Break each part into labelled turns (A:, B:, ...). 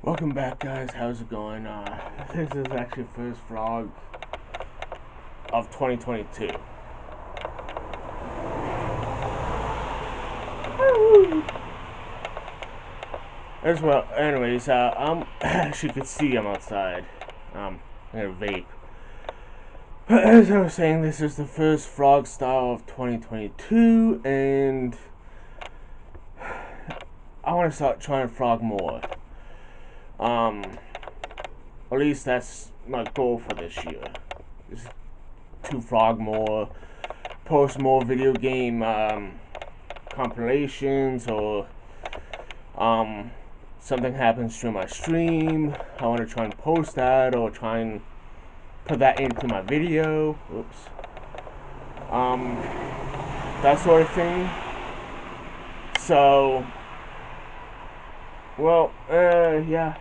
A: Welcome back, guys. How's it going? This is actually the first vlog of 2022. As well, anyways, as you can see, I'm outside. I'm gonna vape. But as I was saying, this is the first vlog style of 2022, and I want to start trying to vlog more. At least that's my goal for this year, is to vlog more, post more video game compilations, or something happens during my stream, I want to try and post that, or try and put that into my video. Oops. That sort of thing. So, well, yeah.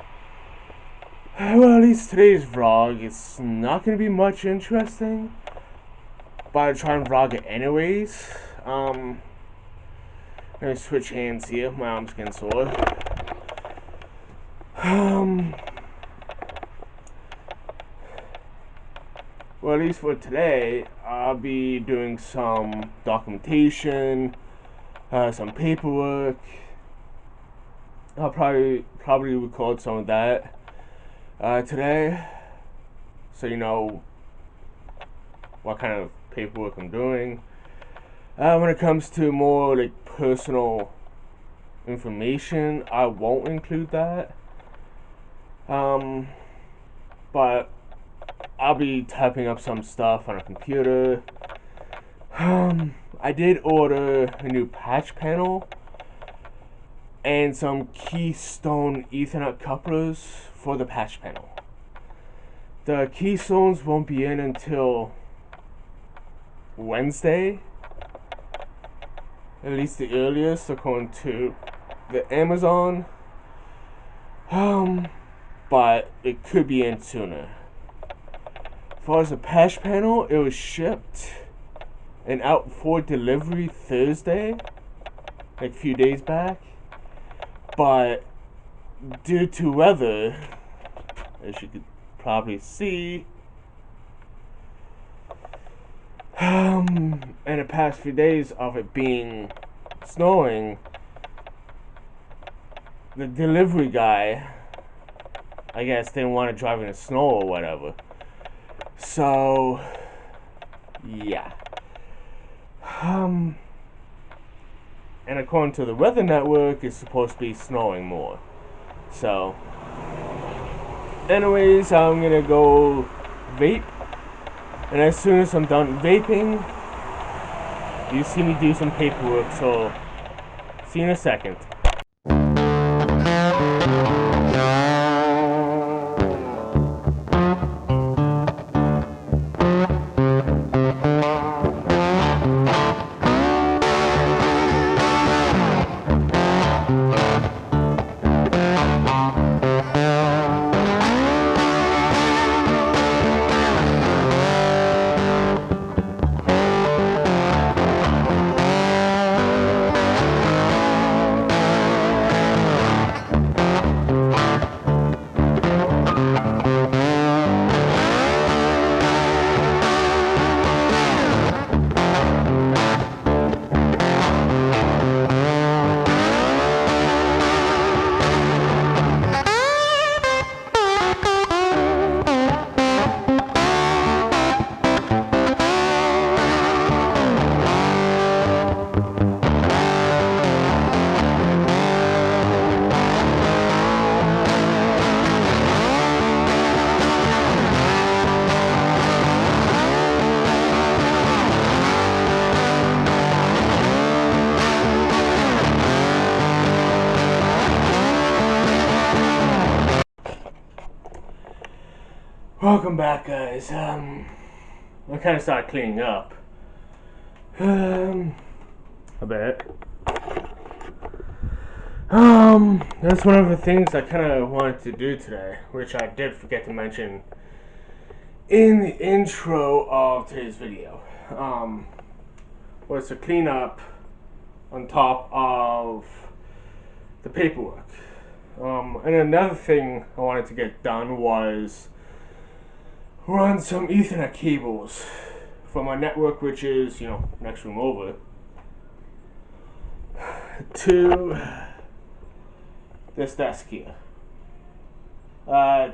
A: Well, at least today's vlog, it's not going to be much interesting, but I'll try and vlog it anyways. Let me switch hands here, my arm's getting sore. Well, at least for today, I'll be doing some documentation, some paperwork. I'll probably record some of that today, so you know what kind of paperwork I'm doing. When it comes to more like personal information, I won't include that. But I'll be typing up some stuff on a computer. I did order a new patch panel and some Keystone Ethernet couplers for the patch panel. The Keystones won't be in until Wednesday, at least the earliest, according to the Amazon. But it could be in sooner. As far as the patch panel, it was shipped and out for delivery Thursday, like a few days back. But due to weather, as you could probably see, in the past few days of it being snowing, the delivery guy, I guess, didn't want to drive in the snow or whatever. So, yeah. And according to the weather network, it's supposed to be snowing more. So, anyways, I'm gonna go vape. And as soon as I'm done vaping, you see me do some paperwork. So, see you in a second. Welcome back, guys. I kind of started cleaning up. A bit. That's one of the things I kind of wanted to do today, which I did forget to mention in the intro of today's video. Was to clean up on top of the paperwork. And another thing I wanted to get done was run some Ethernet cables from my network, which is, next room over, to this desk here.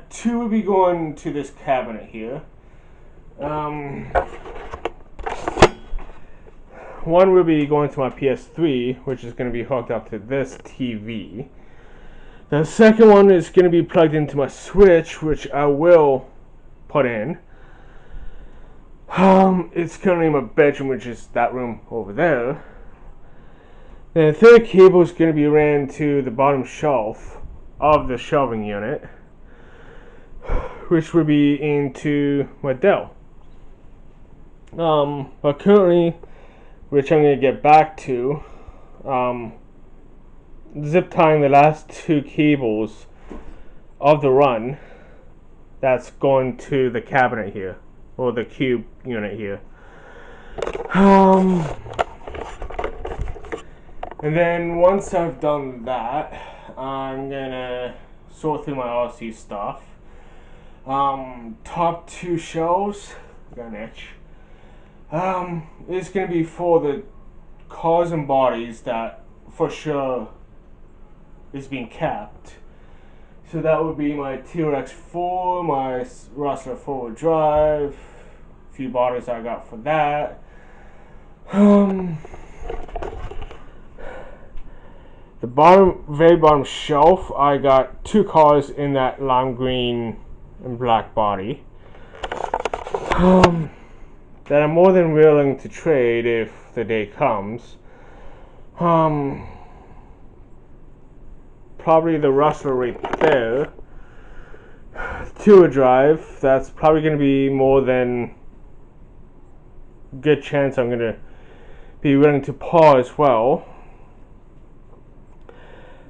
A: Two will be going to this cabinet here. One will be going to my PS3, which is going to be hooked up to this TV. The second one is going to be plugged into my Switch, which I will put in. It's currently in my bedroom, which is that room over there. The third cable is going to be ran to the bottom shelf of the shelving unit, which will be into my Dell. But currently, which I'm going to get back to, zip tying the last two cables of the run that's going to the cabinet here, or the cube unit here. And then once I've done that, I'm gonna sort through my RC stuff. Top two shelves, got an itch. It's gonna be for the cars and bodies that for sure is being kept. So that would be my TRX4, my Rustler 4-wheel drive, a few bodies I got for that. The very bottom shelf, I got two cars in that lime green and black body. That I'm more than willing to trade if the day comes. Probably the Rustler right there. Two-wheel drive, that's probably going to be more than good chance I'm going to be willing to paw as well.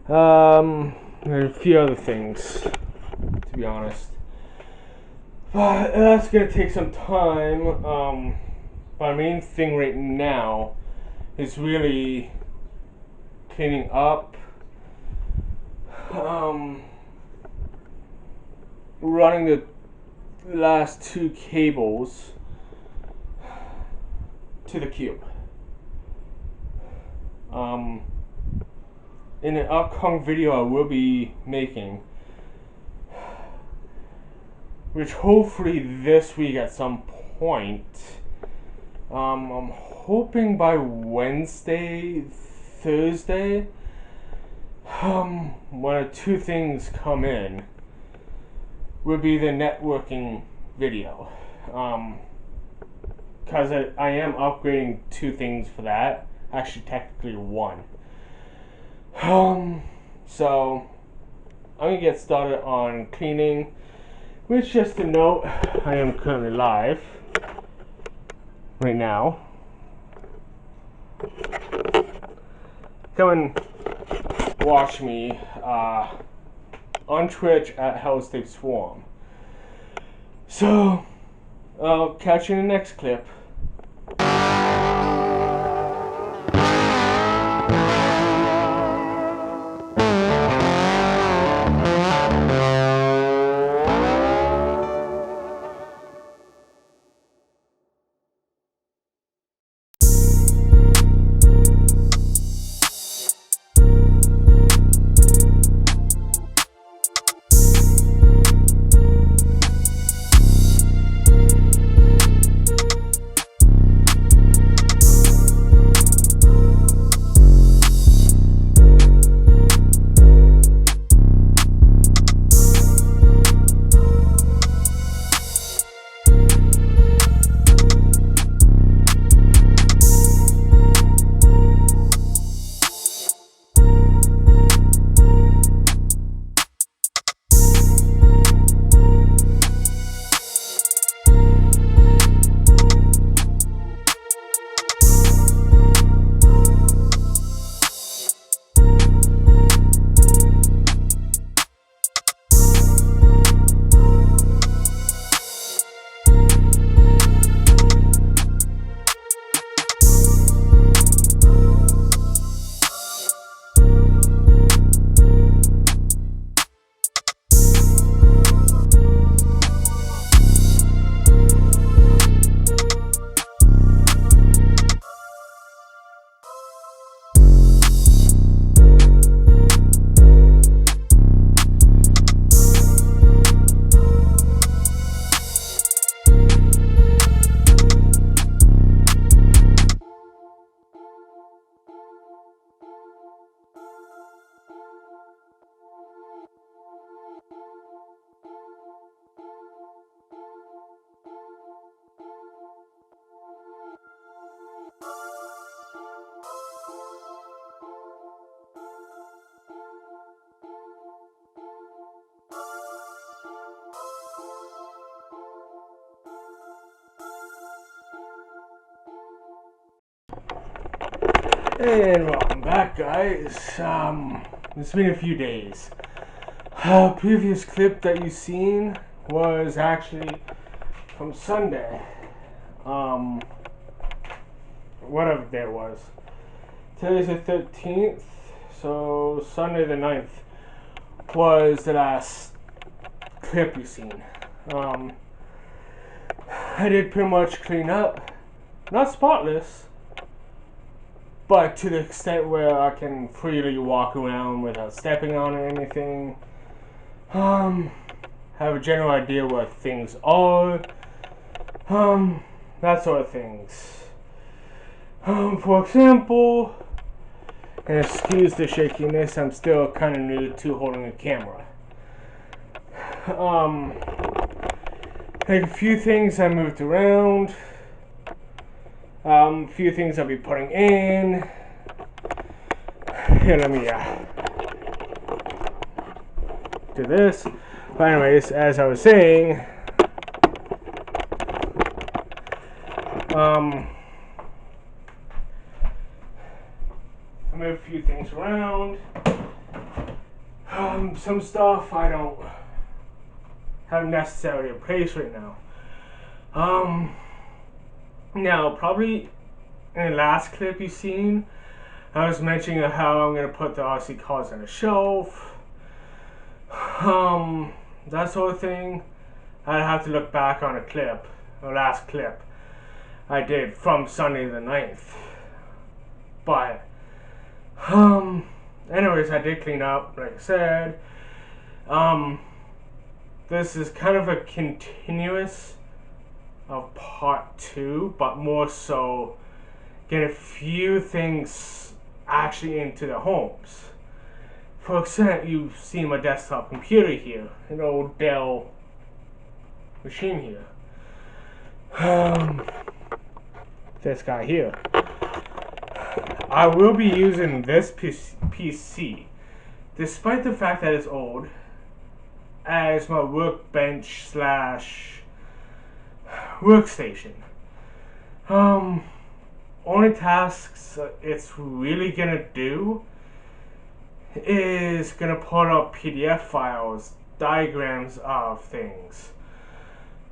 A: And a few other things, to be honest. But that's going to take some time. My main thing right now is really cleaning up, running the last two cables to the cube. In an upcoming video I will be making, which hopefully this week at some point, I'm hoping by Wednesday, Thursday, one of two things come in, will be the networking video. Because I am upgrading two things for that, actually technically one. So I'm gonna get started on cleaning, which, just to note, I am currently live right now. Come and watch me on Twitch at Hellscape Swarm. So I'll catch you in the next clip. And welcome back, guys. It's been a few days. Previous clip that you've seen was actually from Sunday. Whatever day it was. Today's the 13th, so Sunday the 9th was the last clip you've seen. I did pretty much clean up. Not spotless, but to the extent where I can freely walk around without stepping on anything. Have a general idea where things are. That sort of things. For example, and excuse the shakiness, I'm still kind of new to holding a camera. Like a few things I moved around. A few things I'll be putting in. Here, let me do this. But anyways, as I was saying, I moved a few things around. Some stuff I don't have necessarily in place right now. Now, probably in the last clip you've seen, I was mentioning how I'm going to put the RC cars on a shelf. That sort of thing. I'd have to look back on a clip, the last clip I did from Sunday the 9th. But, anyways, I did clean up, like I said. This is kind of a continuous of part 2, but more so get a few things actually into the homes. For example, you've seen my desktop computer here, an old Dell machine here. This guy here. I will be using this PC, despite the fact that it's old, as my workbench / workstation. Only tasks it's really gonna do is gonna put up PDF files, diagrams of things,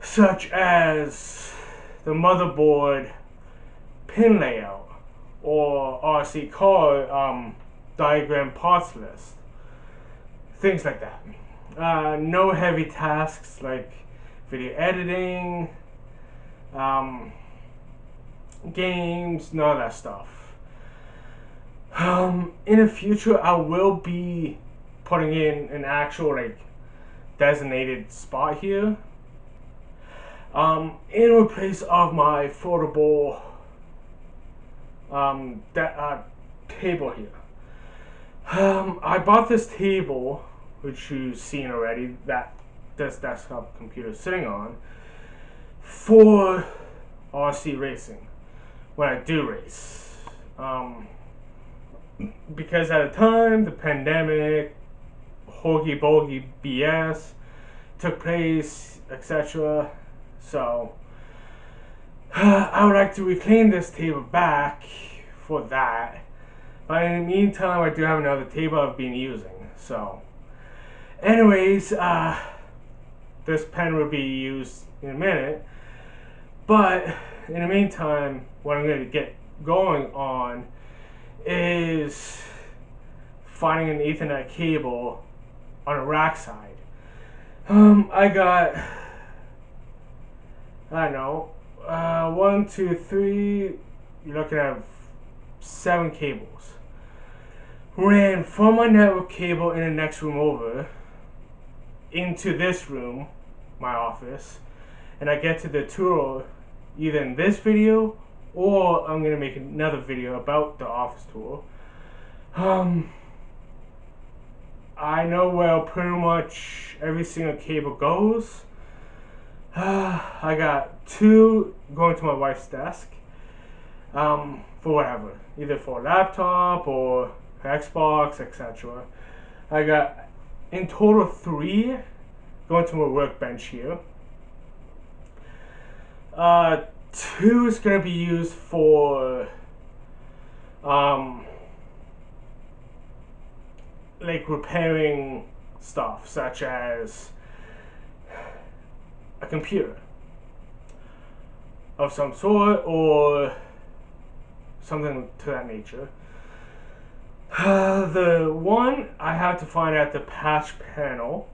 A: such as the motherboard pin layout or RC car diagram parts list, things like that. No heavy tasks like video editing, games, none of that stuff. In the future, I will be putting in an actual designated spot here, in place of my foldable table here. I bought this table, which you've seen already, that this desktop computer is sitting on, for RC racing, when I do race. Because at the time, the pandemic, hokey pokey BS took place, etc. So, I would like to reclaim this table back for that. But in the meantime, I do have another table I've been using. So, anyways, this pen will be used in a minute. But in the meantime, what I'm going to get going on is finding an Ethernet cable on a rack side. I got, I don't know, 1, 2, 3, you're looking at 7 cables. Ran from my network cable in the next room over into this room, my office, and I get to the tour either in this video or I'm going to make another video about the office tour. I know where pretty much every single cable goes. I got 2 going to my wife's desk, for whatever, either for a laptop or Xbox, etc. I got in total 3 going to my workbench here. 2 is going to be used for um, like repairing stuff such as a computer of some sort or something to that nature. The one I have to find out the patch panel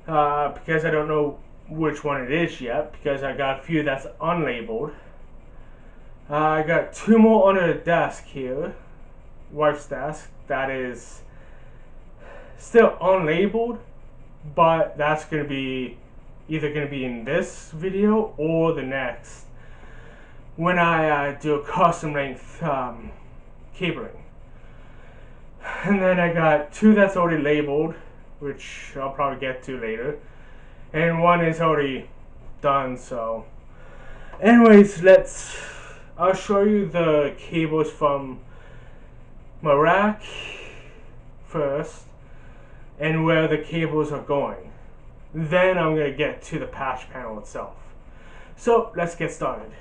A: because I don't know which one it is yet because I got a few that's unlabeled. I got two more under the desk here, wife's desk, that is still unlabeled, but that's going to be either going to be in this video or the next when I do a custom length cabling. And then I got two that's already labeled, which I'll probably get to later, and one is already done. So anyways, I'll show you the cables from my rack first and where the cables are going. Then I'm going to get to the patch panel itself. So let's get started.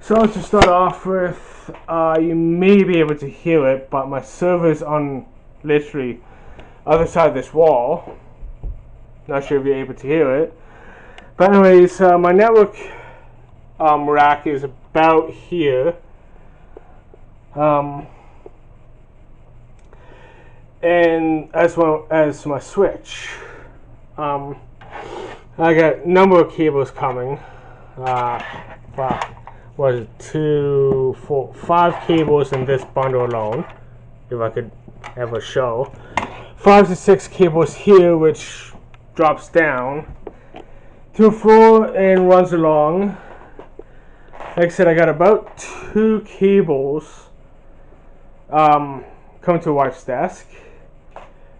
A: So to start off with, you may be able to hear it, but my server's on literally other side of this wall. Not sure if you're able to hear it. But anyways, my network rack is about here. And as well as my switch. I got a number of cables coming. Wow. Was it 2, 4, 5 cables in this bundle alone, if I could ever show. 5 to 6 cables here, which drops down to the floor and runs along. Like I said, I got about 2 cables coming to wife's desk,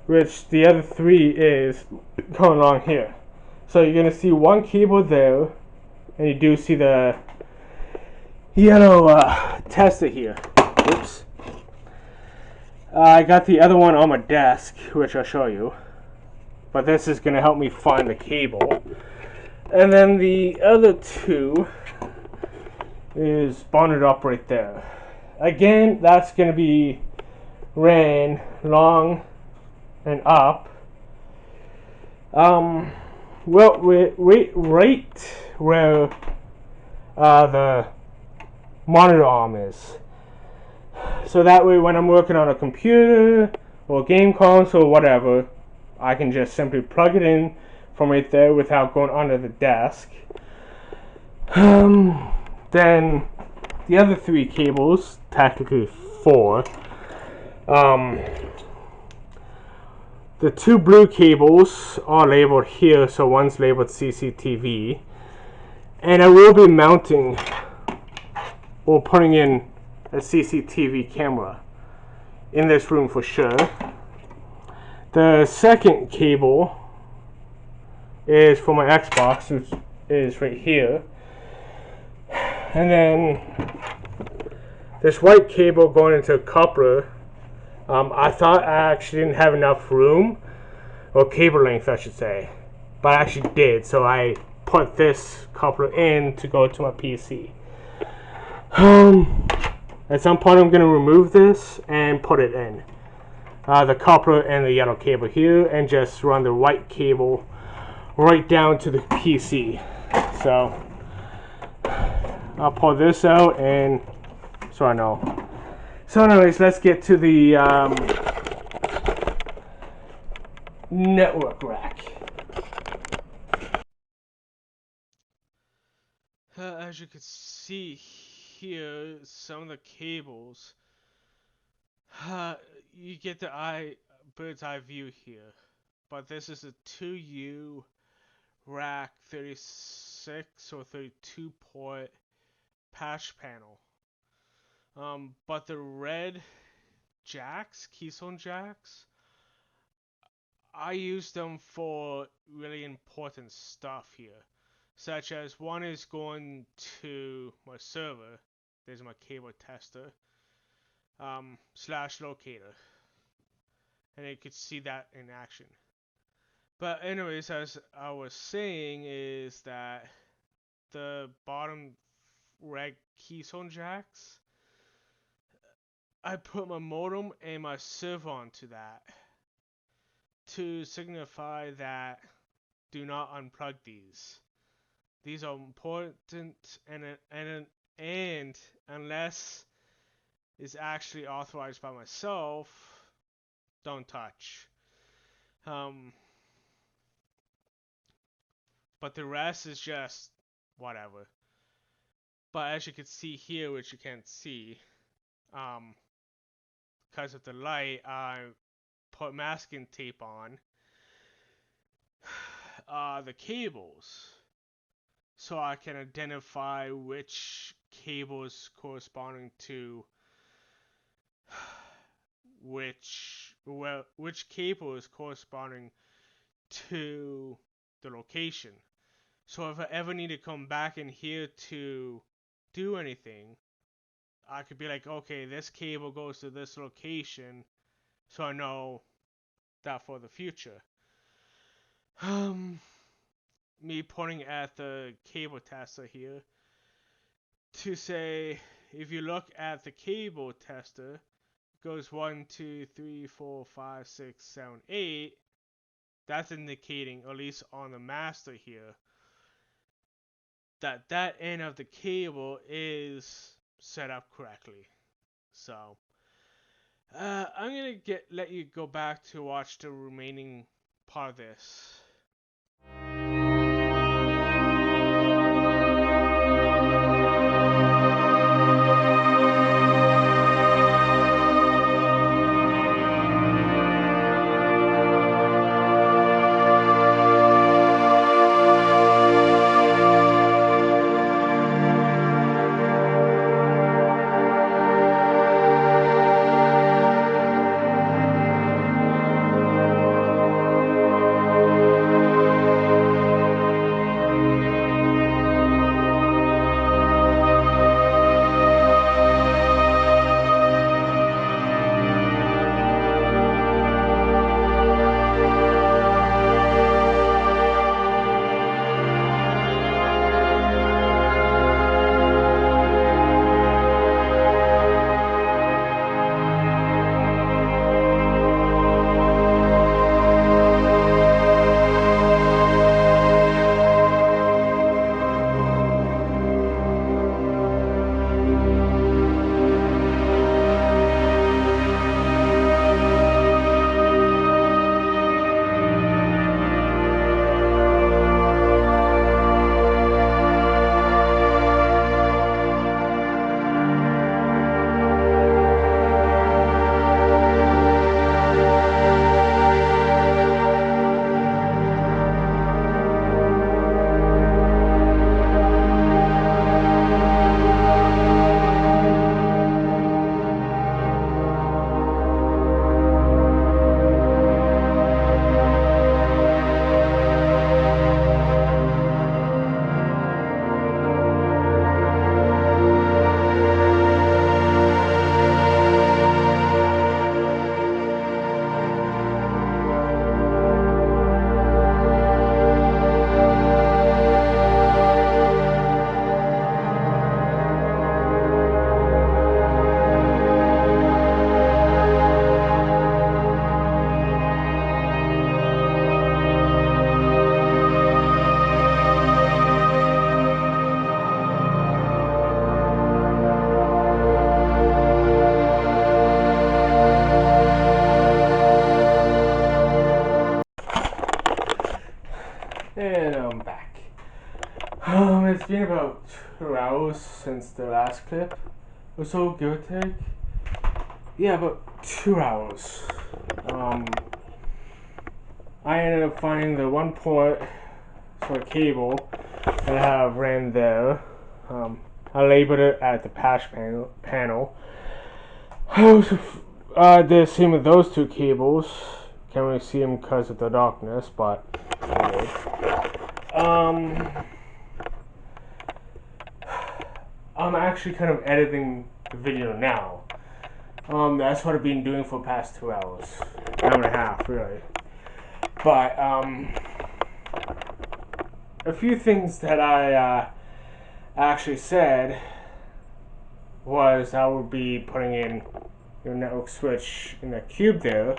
A: which the other 3 is going along here. So you're gonna see 1 cable there, and you do see the yellow tester here. Oops. I got the other one on my desk, which I'll show you. But this is going to help me find the cable. And then the other 2 is bonded up right there. Again, that's going to be ran long and up. Well, right where the monitor arm is. So that way when I'm working on a computer or game console or whatever, I can just simply plug it in from right there without going under the desk. Then the other 3 cables, technically 4, the 2 blue cables are labeled here, so one's labeled CCTV, and I will be mounting or putting in a CCTV camera in this room for sure. The second cable is for my Xbox, which is right here. And then this white cable going into a coupler. I thought I actually didn't have enough room, or cable length I should say, but I actually did, so I put this coupler in to go to my PC. At some point I'm going to remove this and put it in. The copper and the yellow cable here, and just run the white cable right down to the PC. So I'll pull this out, and so I know. So anyways, let's get to the network rack. As you can see here, some of the cables, you get the bird's eye view here, but this is a 2U rack 36 or 32 port patch panel. But the red jacks, keystone jacks, I use them for really important stuff here. Such as one is going to my server. There's my cable tester. Slash locator. And you could see that in action. But anyways, as I was saying is that
B: the bottom red keystone jacks, I put my modem and my server onto that to signify that do not unplug these. These are important, and unless it's actually authorized by myself, don't touch. But the rest is just whatever. But as you can see here, which you can't see, because of the light, I put masking tape on the cables so I can identify which cable is corresponding to which cable is corresponding to the location. So if I ever need to come back in here to do anything, I could be like, okay, this cable goes to this location, so I know that for the future. Me pointing at the cable tester here to say, if you look at the cable tester, it goes 1, 2, 3, 4, 5, 6, 7, 8. That's indicating, at least on the master here, that end of the cable is set up correctly. So I'm gonna let you go back to watch the remaining part of this.
A: And I'm back. It's been about 2 hours since the last clip. Or so, give or take. Yeah, about 2 hours. I ended up finding the one port for a cable that I have ran there. I labeled it at the patch panel. I did the same with those two cables. Can't really see them because of the darkness, but anyway. I'm actually kind of editing the video now. That's what I've been doing for the past 2 hours. Hour and a half, really. But, a few things that I actually said was I would be putting in your network switch in the cube there.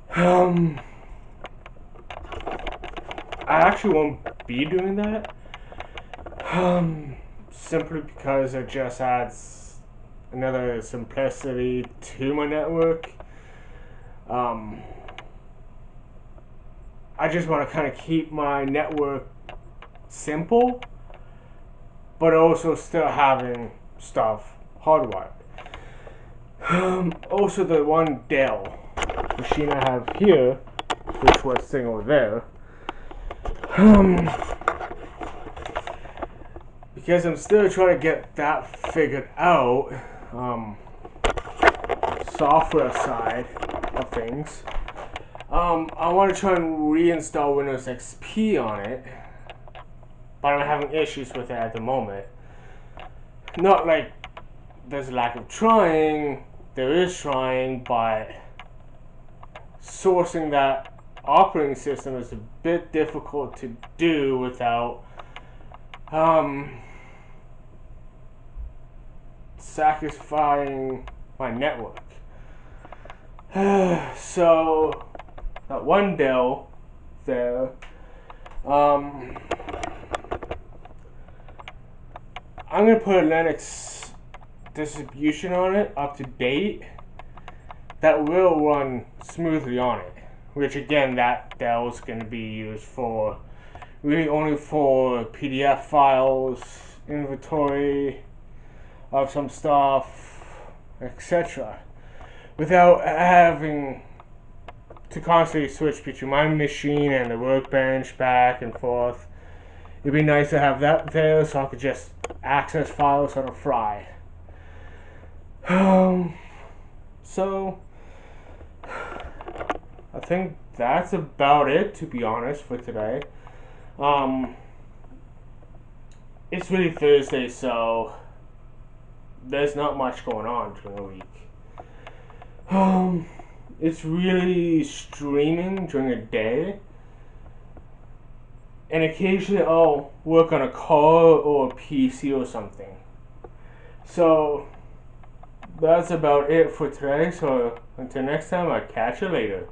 A: I actually won't be doing that. Simply because it just adds another simplicity to my network. I just want to kind of keep my network simple, but also still having stuff hardwired. Also, the one Dell machine I have here, which was sitting over there, because I'm still trying to get that figured out, software side of things. I want to try and reinstall Windows XP on it, but I'm having issues with it at the moment. Not like there's a lack of trying, there is trying, but sourcing that operating system is a bit difficult to do without sacrificing my network. So that one Dell there, I'm gonna put a Linux distribution on it, up to date, that will run smoothly on it. Which again, that Dell's gonna be used for really only for PDF files, inventory of some stuff, etc. Without having to constantly switch between my machine and the workbench back and forth. It'd be nice to have that there so I could just access files on a fly. So I think that's about it, to be honest, for today. It's really Thursday, so there's not much going on during the week. It's really streaming during the day, and occasionally I'll work on a car or a PC or something. So that's about it for today. So until next time, I'll catch you later.